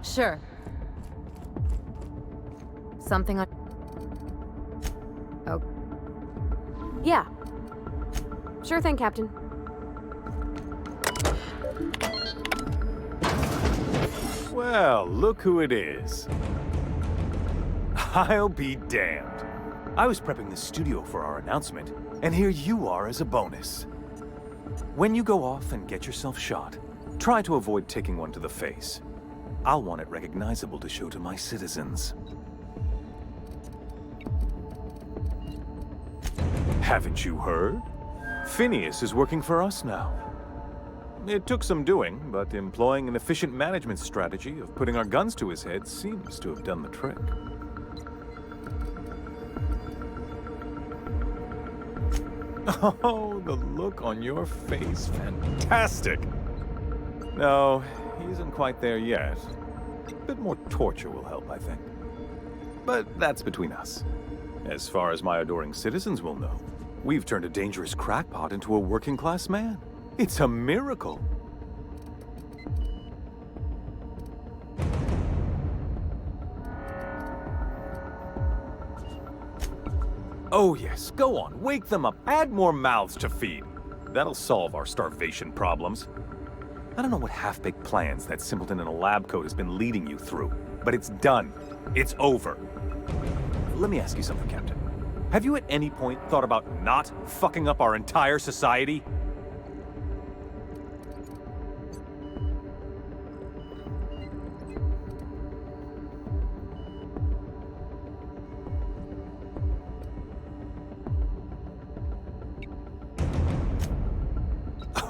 Sure. Something on... Oh. Yeah. Sure thing, Captain. Well, look who it is. I'll be damned. I was prepping the studio for our announcement, and here you are as a bonus. When you go off and get yourself shot, try to avoid taking one to the face. I'll want it recognizable to show to my citizens. Haven't you heard? Phineas is working for us now. It took some doing, but employing an efficient management strategy of putting our guns to his head seems to have done the trick. Oh, the look on your face. Fantastic! No, he isn't quite there yet. A bit more torture will help, I think. But that's between us. As far as my adoring citizens will know, we've turned a dangerous crackpot into a working-class man. It's a miracle. Oh yes, go on, wake them up, add more mouths to feed. That'll solve our starvation problems. I don't know what half-baked plans that simpleton in a lab coat has been leading you through, but it's done. It's over. Let me ask you something, Captain. Have you at any point thought about not fucking up our entire society?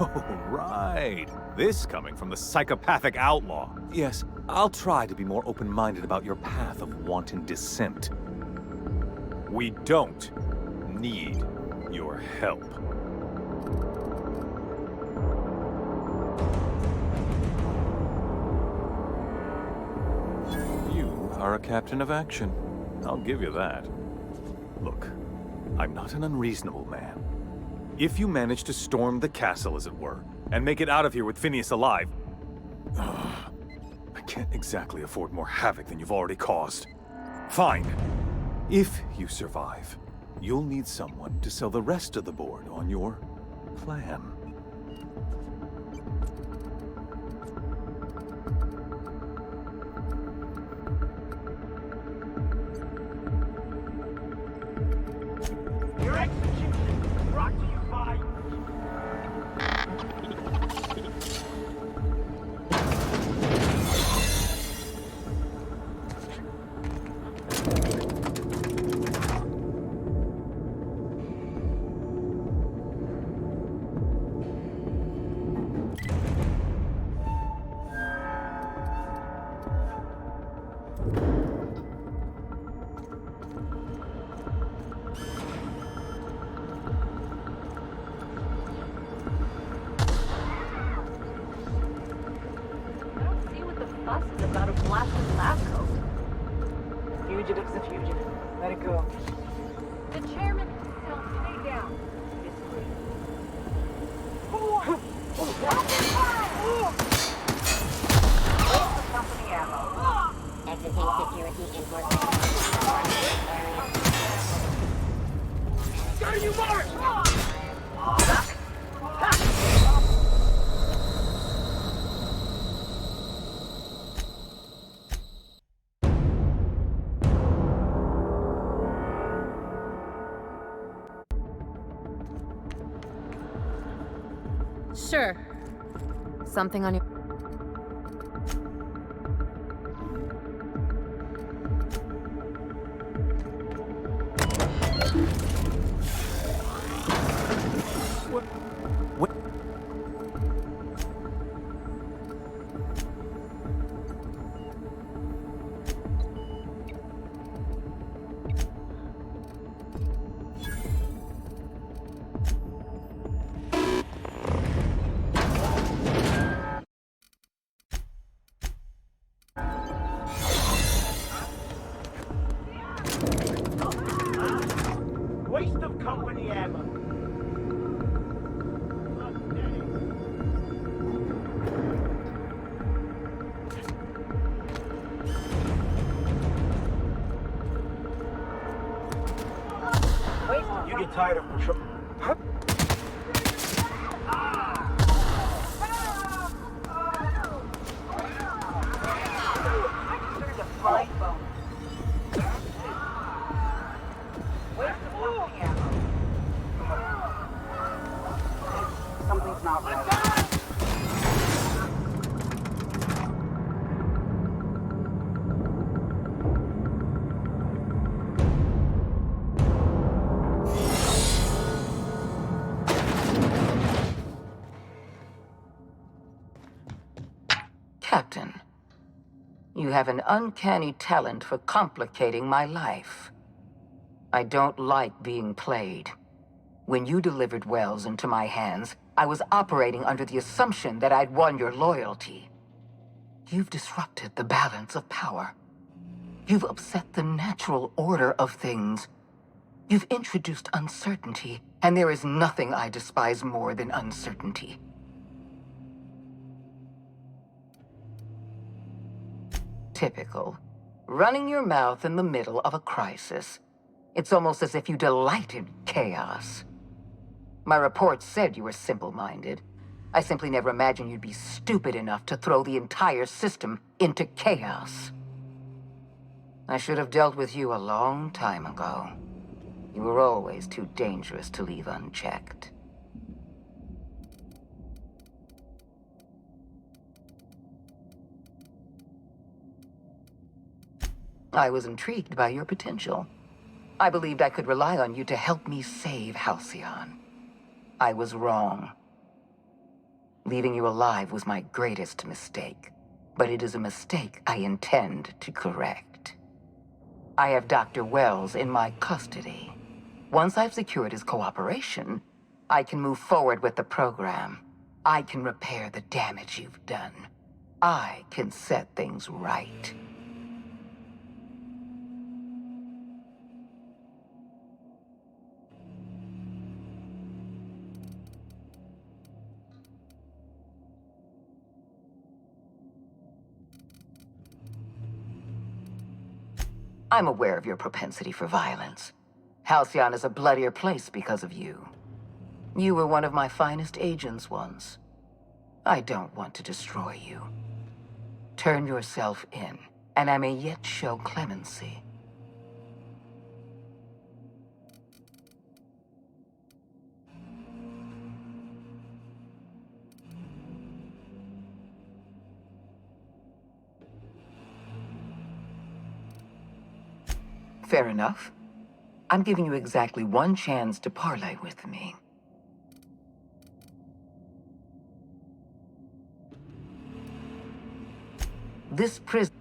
Oh, right. This coming from the psychopathic outlaw. Yes, I'll try to be more open-minded about your path of wanton descent. We don't need your help. You are a captain of action. I'll give you that. Look, I'm not an unreasonable man. If you manage to storm the castle, as it were, and make it out of here with Phineas alive, I can't exactly afford more havoc than you've already caused. Fine. If you survive, you'll need someone to sell the rest of the board on your plan. Your execution brought to you by... Is about a blasted lab coat. Fugitive's a fugitive. Let it go. The chairman himself, stay down. Company ammo. Exiting security enforcement. There you march! Sure. Something on your... What? Waste of company ammo. get tired of patrol. Huh? There's a flight bonus. Where's the pumping ammo? Something's not right. Captain, you have an uncanny talent for complicating my life. I don't like being played. When you delivered Wells into my hands, I was operating under the assumption that I'd won your loyalty. You've disrupted the balance of power. You've upset the natural order of things. You've introduced uncertainty, and there is nothing I despise more than uncertainty. Typical. Running your mouth in the middle of a crisis. It's almost as if you delight in chaos. My reports said you were simple-minded. I simply never imagined you'd be stupid enough to throw the entire system into chaos. I should have dealt with you a long time ago. You were always too dangerous to leave unchecked. I was intrigued by your potential. I believed I could rely on you to help me save Halcyon. I was wrong. Leaving you alive was my greatest mistake, but it is a mistake I intend to correct. I have Dr. Wells in my custody. Once I've secured his cooperation, I can move forward with the program. I can repair the damage you've done. I can set things right. I'm aware of your propensity for violence. Halcyon is a bloodier place because of you. You were one of my finest agents once. I don't want to destroy you. Turn yourself in, and I may yet show clemency. Fair enough. I'm giving you exactly one chance to parley with me. This prison...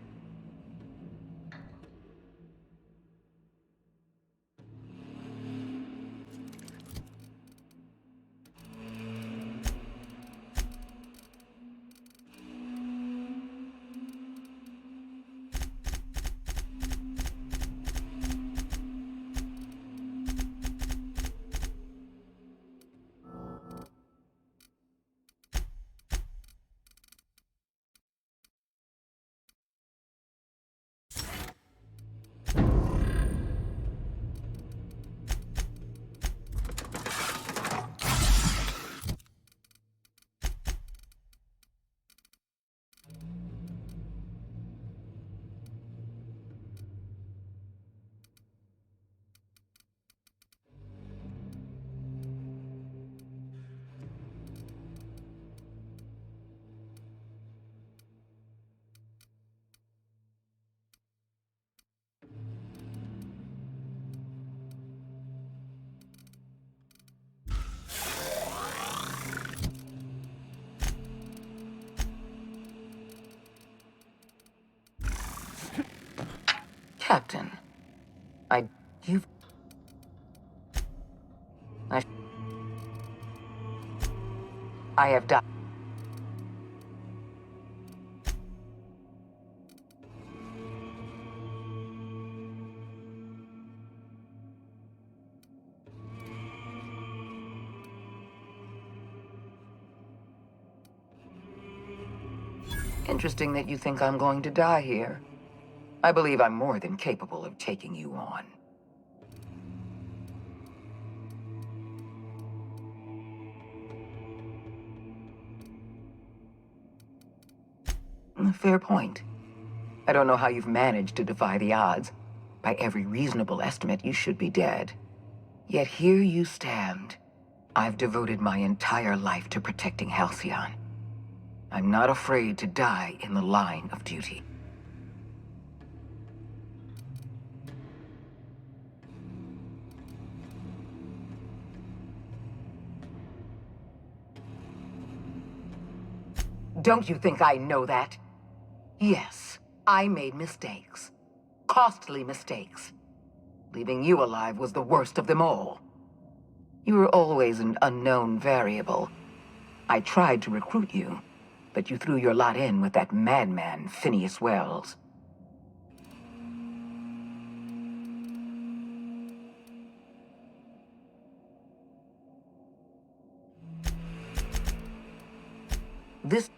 Captain, you've... I have done... Interesting that you think I'm going to die here. I believe I'm more than capable of taking you on. Fair point. I don't know how you've managed to defy the odds. By every reasonable estimate, you should be dead. Yet here you stand. I've devoted my entire life to protecting Halcyon. I'm not afraid to die in the line of duty. Don't you think I know that? Yes, I made mistakes. Costly mistakes. Leaving you alive was the worst of them all. You were always an unknown variable. I tried to recruit you, but you threw your lot in with that madman, Phineas Wells. This...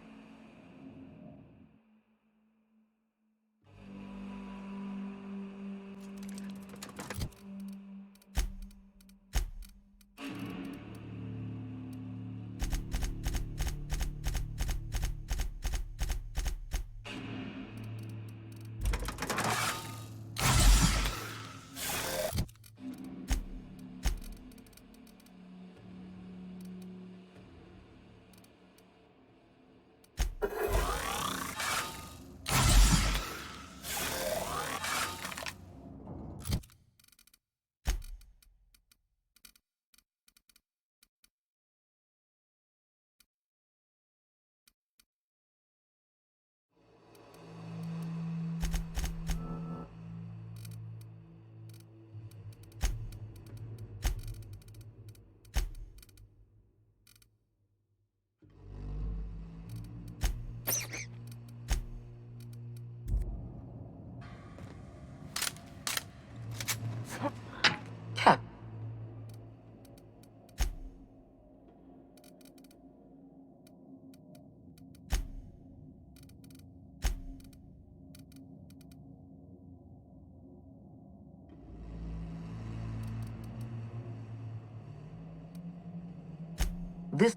Cap... This...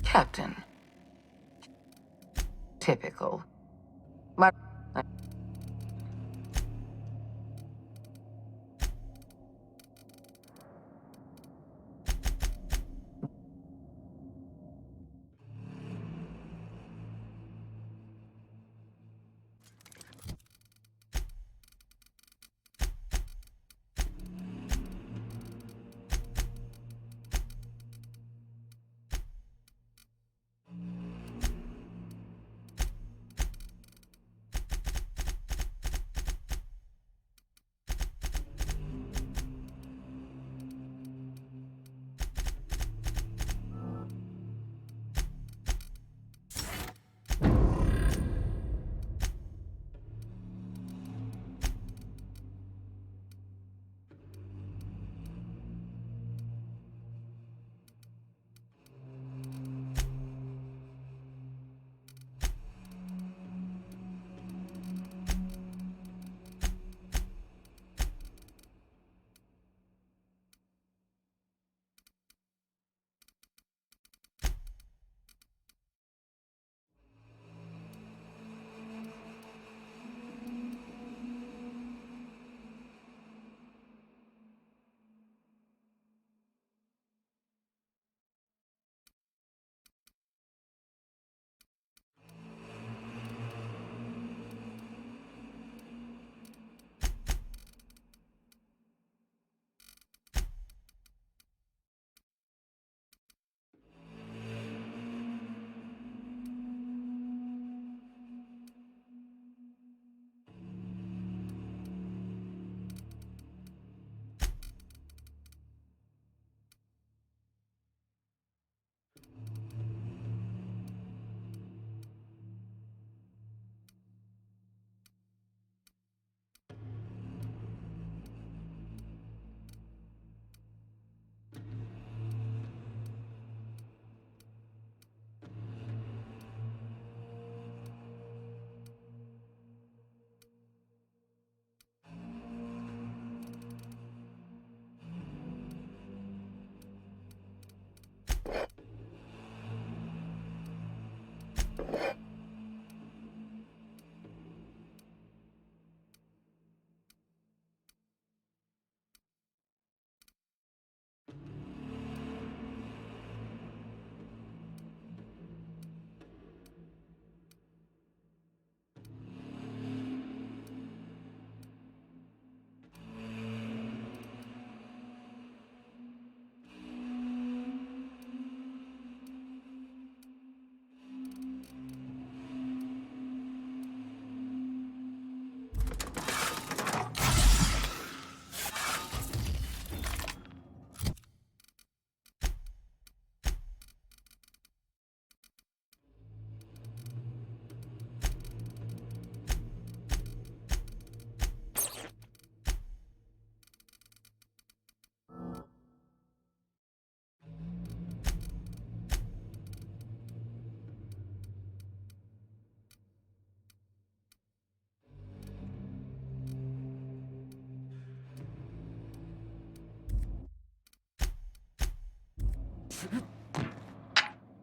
Captain. Typical. My...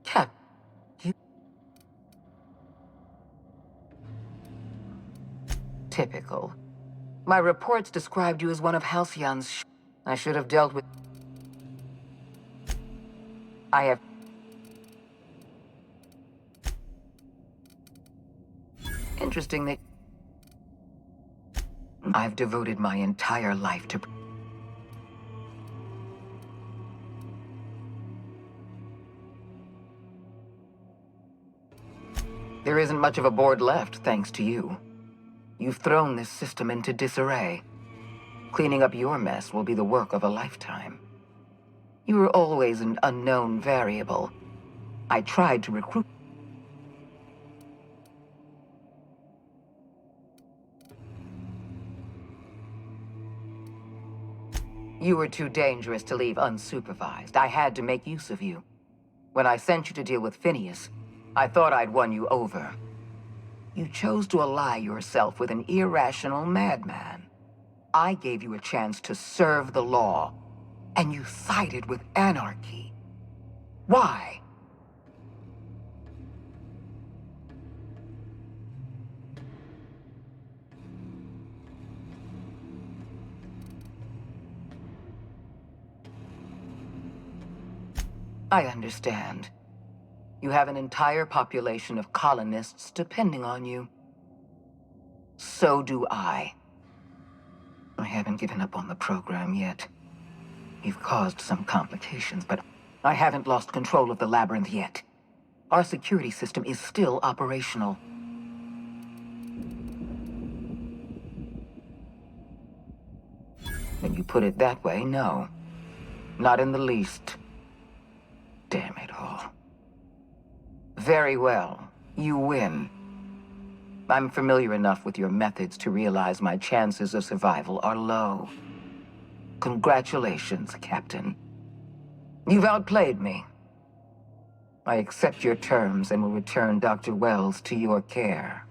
Cap, you... Typical. My reports described you as one of Halcyon's I should have dealt with... I have... Interesting that... I've devoted my entire life to... There isn't much of a board left, thanks to you. You've thrown this system into disarray. Cleaning up your mess will be the work of a lifetime. You were always an unknown variable. I tried to recruit... You were too dangerous to leave unsupervised. I had to make use of you. When I sent you to deal with Phineas, I thought I'd won you over. You chose to ally yourself with an irrational madman. I gave you a chance to serve the law, and you sided with anarchy. Why? I understand. You have an entire population of colonists depending on you. So do I. I haven't given up on the program yet. You've caused some complications, but I haven't lost control of the labyrinth yet. Our security system is still operational. When you put it that way, no. Not in the least. Damn it all. Very well. You win. I'm familiar enough with your methods to realize my chances of survival are low. Congratulations, Captain. You've outplayed me. I accept your terms and will return Dr. Wells to your care.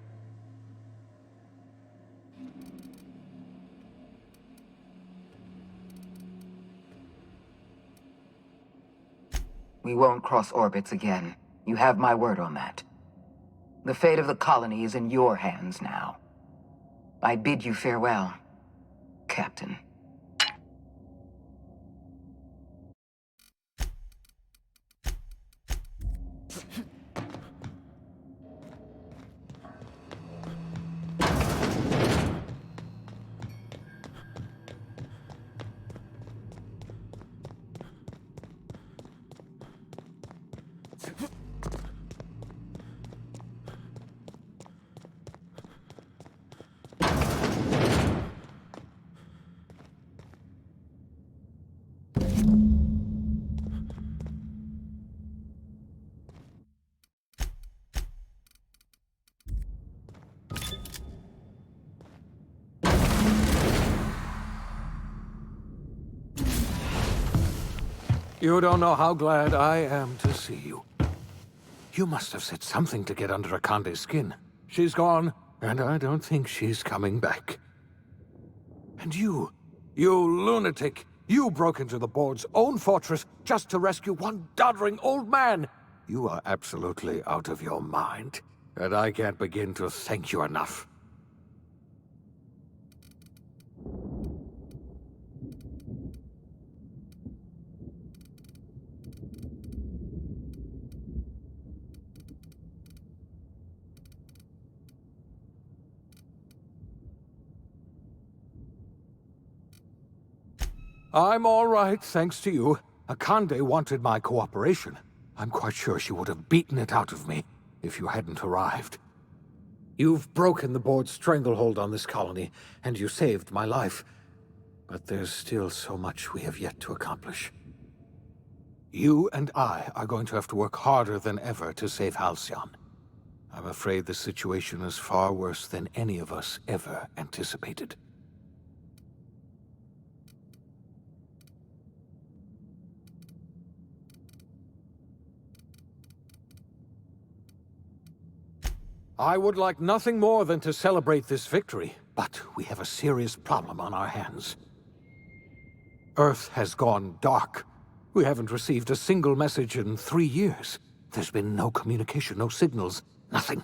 We won't cross orbits again. You have my word on that. The fate of the colony is in your hands now. I bid you farewell, Captain. You don't know how glad I am to see you. You must have said something to get under Akande's skin. She's gone, and I don't think she's coming back. And you lunatic, you broke into the board's own fortress just to rescue one doddering old man. You are absolutely out of your mind, and I can't begin to thank you enough. I'm all right, thanks to you. Akande wanted my cooperation. I'm quite sure she would have beaten it out of me if you hadn't arrived. You've broken the board's stranglehold on this colony, and you saved my life. But there's still so much we have yet to accomplish. You and I are going to have to work harder than ever to save Halcyon. I'm afraid the situation is far worse than any of us ever anticipated. I would like nothing more than to celebrate this victory, but we have a serious problem on our hands. Earth has gone dark. We haven't received a single message in 3 years. There's been no communication, no signals, nothing.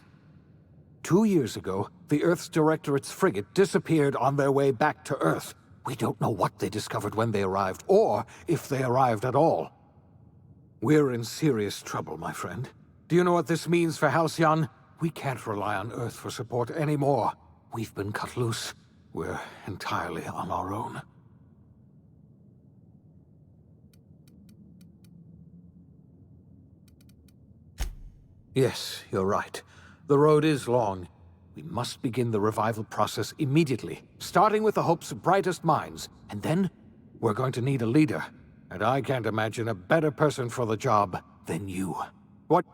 2 years ago, the Earth's Directorate's frigate disappeared on their way back to Earth. We don't know what they discovered when they arrived, or if they arrived at all. We're in serious trouble, my friend. Do you know what this means for Halcyon? We can't rely on Earth for support anymore. We've been cut loose. We're entirely on our own. Yes, you're right. The road is long. We must begin the revival process immediately, starting with the Hope's brightest minds. And then, we're going to need a leader. And I can't imagine a better person for the job than you. What?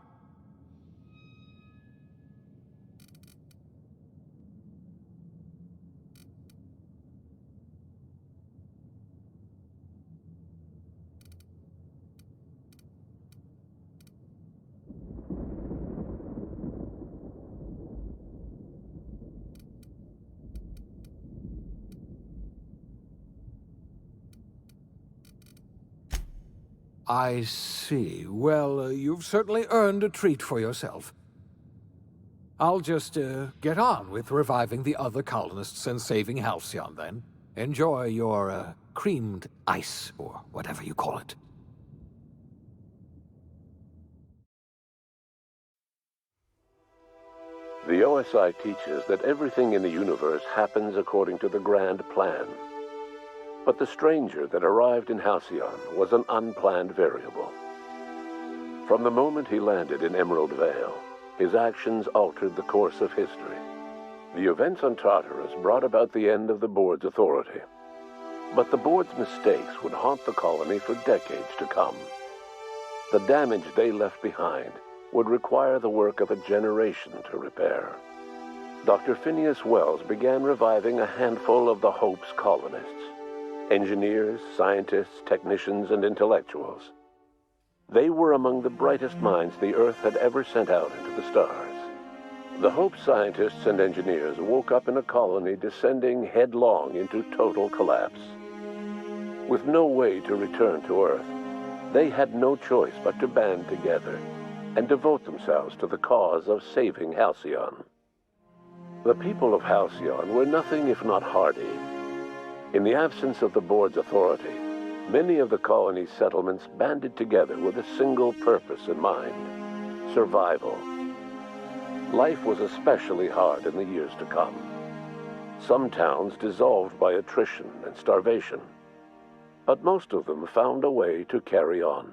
I see. Well, you've certainly earned a treat for yourself. I'll just, get on with reviving the other colonists and saving Halcyon, then. Enjoy your, creamed ice, or whatever you call it. The OSI teaches that everything in the universe happens according to the grand plan. But the stranger that arrived in Halcyon was an unplanned variable. From the moment he landed in Emerald Vale, his actions altered the course of history. The events on Tartarus brought about the end of the board's authority. But the board's mistakes would haunt the colony for decades to come. The damage they left behind would require the work of a generation to repair. Dr. Phineas Wells began reviving a handful of the Hope's colonists. Engineers, scientists, technicians, and intellectuals. They were among the brightest minds the Earth had ever sent out into the stars. The Hope scientists and engineers woke up in a colony descending headlong into total collapse. With no way to return to Earth, they had no choice but to band together and devote themselves to the cause of saving Halcyon. The people of Halcyon were nothing if not hardy. In the absence of the board's authority, many of the colony's settlements banded together with a single purpose in mind: survival. Life was especially hard in the years to come. Some towns dissolved by attrition and starvation, but most of them found a way to carry on.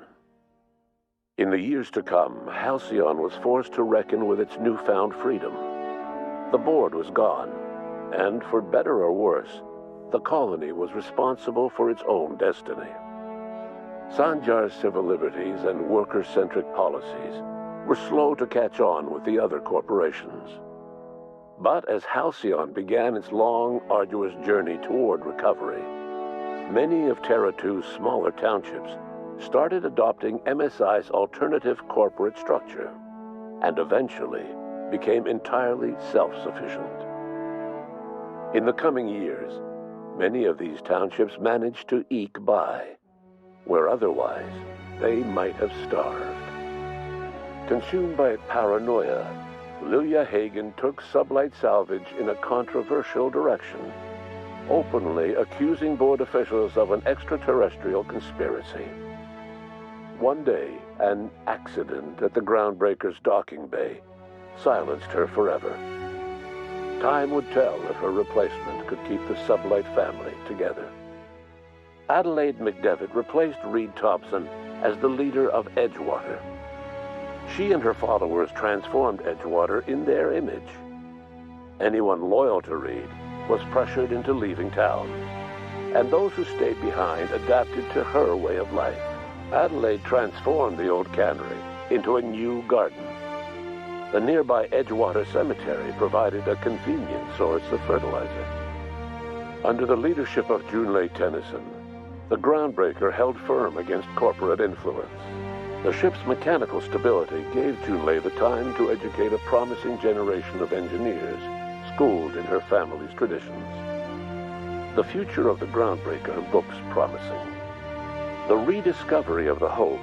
In the years to come, Halcyon was forced to reckon with its newfound freedom. The board was gone, and for better or worse, the colony was responsible for its own destiny. Sanjar's civil liberties and worker-centric policies were slow to catch on with the other corporations. But as Halcyon began its long, arduous journey toward recovery, many of Terra 2's smaller townships started adopting MSI's alternative corporate structure, and eventually became entirely self-sufficient. In the coming years, many of these townships managed to eke by, where otherwise they might have starved. Consumed by paranoia, Lilia Hagen took Sublight Salvage in a controversial direction, openly accusing board officials of an extraterrestrial conspiracy. One day, an accident at the Groundbreaker's docking bay silenced her forever. Time would tell if her replacement could keep the Sublight family together. Adelaide McDevitt replaced Reed Thompson as the leader of Edgewater. She and her followers transformed Edgewater in their image. Anyone loyal to Reed was pressured into leaving town, and those who stayed behind adapted to her way of life. Adelaide transformed the old cannery into a new garden. The nearby Edgewater Cemetery provided a convenient source of fertilizer. Under the leadership of Junlei Tennyson, the Groundbreaker held firm against corporate influence. The ship's mechanical stability gave Junlei the time to educate a promising generation of engineers schooled in her family's traditions. The future of the Groundbreaker looks promising. The rediscovery of the Hope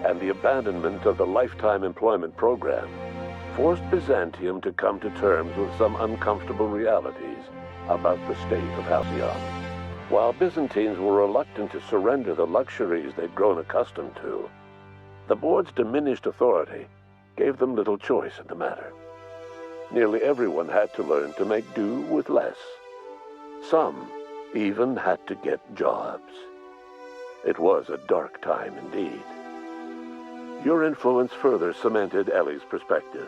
and the abandonment of the lifetime employment program forced Byzantium to come to terms with some uncomfortable realities about the state of Halcyon. While Byzantines were reluctant to surrender the luxuries they'd grown accustomed to, the board's diminished authority gave them little choice in the matter. Nearly everyone had to learn to make do with less. Some even had to get jobs. It was a dark time indeed. Your influence further cemented Ellie's perspective.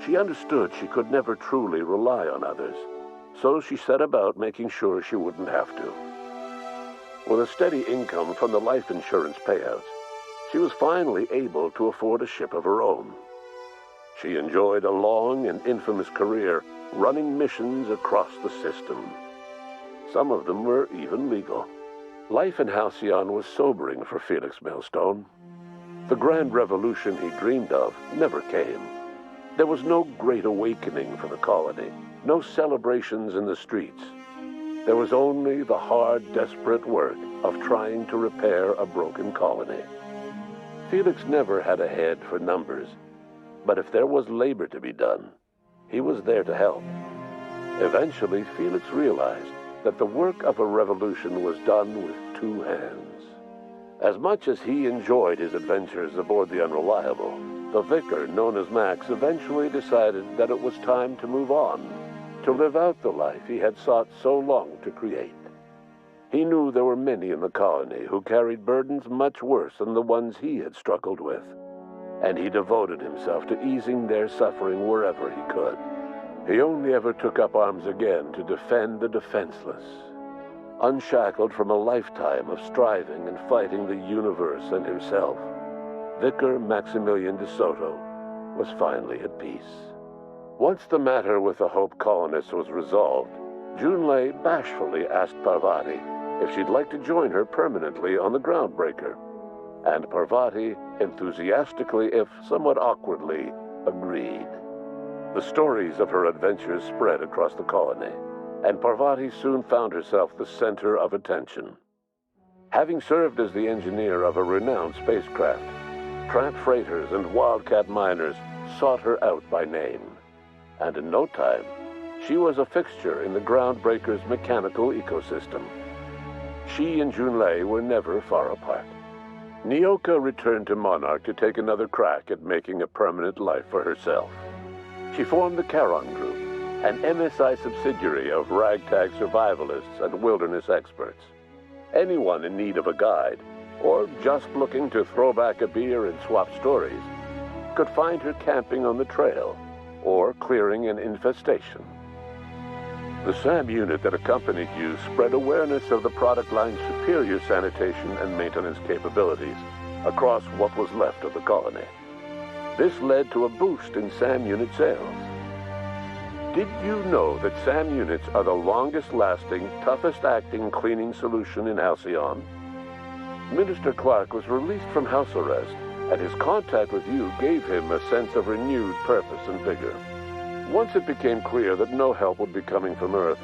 She understood she could never truly rely on others, so she set about making sure she wouldn't have to. With a steady income from the life insurance payouts, she was finally able to afford a ship of her own. She enjoyed a long and infamous career running missions across the system. Some of them were even legal. Life in Halcyon was sobering for Felix Millstone. The grand revolution he dreamed of never came. There was no great awakening for the colony, no celebrations in the streets. There was only the hard, desperate work of trying to repair a broken colony. Felix never had a head for numbers, but if there was labor to be done, he was there to help. Eventually, Felix realized that the work of a revolution was done with two hands. As much as he enjoyed his adventures aboard the Unreliable, the vicar, known as Max, eventually decided that it was time to move on, to live out the life he had sought so long to create. He knew there were many in the colony who carried burdens much worse than the ones he had struggled with, and he devoted himself to easing their suffering wherever he could. He only ever took up arms again to defend the defenseless. Unshackled from a lifetime of striving and fighting the universe and himself, Vicar Maximilian de Soto was finally at peace. Once the matter with the Hope colonists was resolved, Junlei bashfully asked Parvati if she'd like to join her permanently on the Groundbreaker, and Parvati enthusiastically, if somewhat awkwardly, agreed. The stories of her adventures spread across the colony, and Parvati soon found herself the center of attention. Having served as the engineer of a renowned spacecraft, tramp freighters and wildcat miners sought her out by name, and in no time, she was a fixture in the Groundbreaker's mechanical ecosystem. She and Junlei were never far apart. Nyoka returned to Monarch to take another crack at making a permanent life for herself. She formed the Charon Group, an MSI subsidiary of ragtag survivalists and wilderness experts. Anyone in need of a guide, or just looking to throw back a beer and swap stories, could find her camping on the trail, or clearing an infestation. The SAM unit that accompanied you spread awareness of the product line's superior sanitation and maintenance capabilities across what was left of the colony. This led to a boost in SAM unit sales. Did you know that SAM units are the longest-lasting, toughest-acting cleaning solution in Halcyon? Minister Clark was released from house arrest, and his contact with you gave him a sense of renewed purpose and vigor. Once it became clear that no help would be coming from Earth,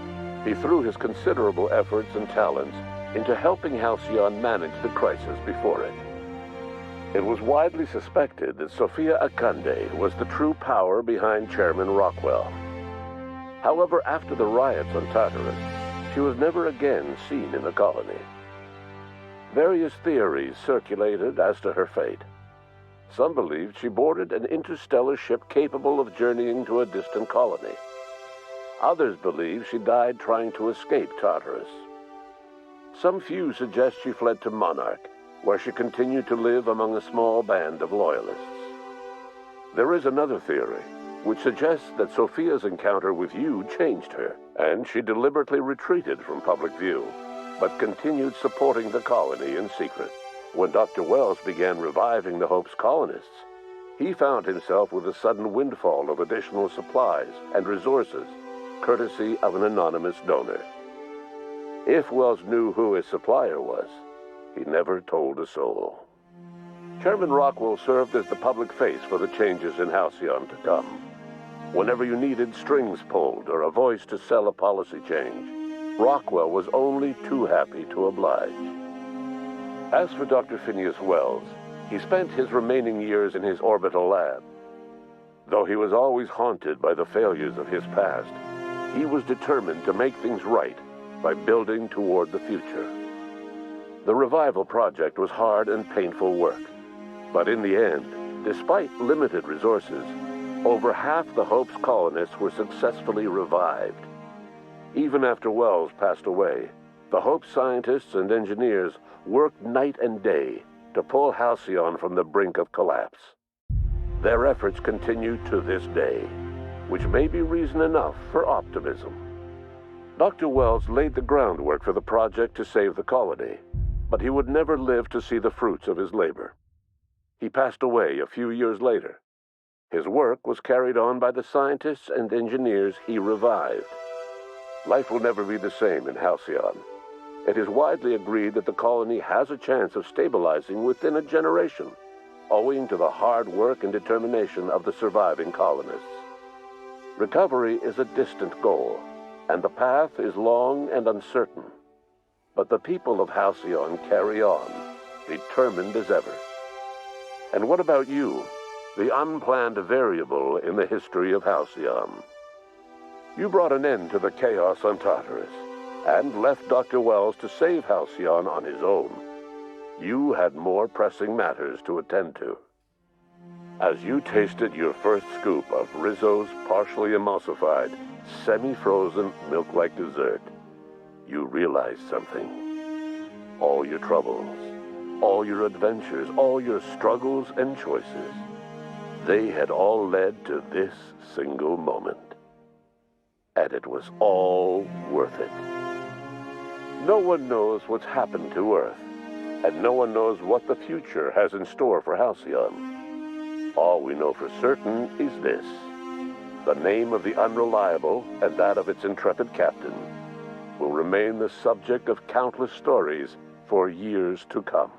he threw his considerable efforts and talents into helping Halcyon manage the crisis before it. It was widely suspected that Sophia Akande was the true power behind Chairman Rockwell. However, after the riots on Tartarus, she was never again seen in the colony. Various theories circulated as to her fate. Some believed she boarded an interstellar ship capable of journeying to a distant colony. Others believe she died trying to escape Tartarus. Some few suggest she fled to Monarch, where she continued to live among a small band of loyalists. There is another theory, which suggests that Sophia's encounter with you changed her, and she deliberately retreated from public view, but continued supporting the colony in secret. When Dr. Wells began reviving the Hope's colonists, he found himself with a sudden windfall of additional supplies and resources, courtesy of an anonymous donor. If Wells knew who his supplier was, he never told a soul. Chairman Rockwell served as the public face for the changes in Halcyon to come. Whenever you needed strings pulled or a voice to sell a policy change, Rockwell was only too happy to oblige. As for Dr. Phineas Wells, he spent his remaining years in his orbital lab. Though he was always haunted by the failures of his past, he was determined to make things right by building toward the future. The revival project was hard and painful work, but in the end, despite limited resources, over half the Hope's colonists were successfully revived. Even after Wells passed away, the Hope scientists and engineers worked night and day to pull Halcyon from the brink of collapse. Their efforts continue to this day, which may be reason enough for optimism. Dr. Wells laid the groundwork for the project to save the colony, but he would never live to see the fruits of his labor. He passed away a few years later. His work was carried on by the scientists and engineers he revived. Life will never be the same in Halcyon. It is widely agreed that the colony has a chance of stabilizing within a generation, owing to the hard work and determination of the surviving colonists. Recovery is a distant goal, and the path is long and uncertain. But the people of Halcyon carry on, determined as ever. And what about you, the unplanned variable in the history of Halcyon? You brought an end to the chaos on Tartarus, and left Dr. Wells to save Halcyon on his own. You had more pressing matters to attend to. As you tasted your first scoop of Rizzo's partially emulsified, semi-frozen milk-like dessert, you realized something. All your troubles, all your adventures, all your struggles and choices, they had all led to this single moment. And it was all worth it. No one knows what's happened to Earth, and no one knows what the future has in store for Halcyon. All we know for certain is this: the name of the Unreliable and that of its intrepid captain will remain the subject of countless stories for years to come.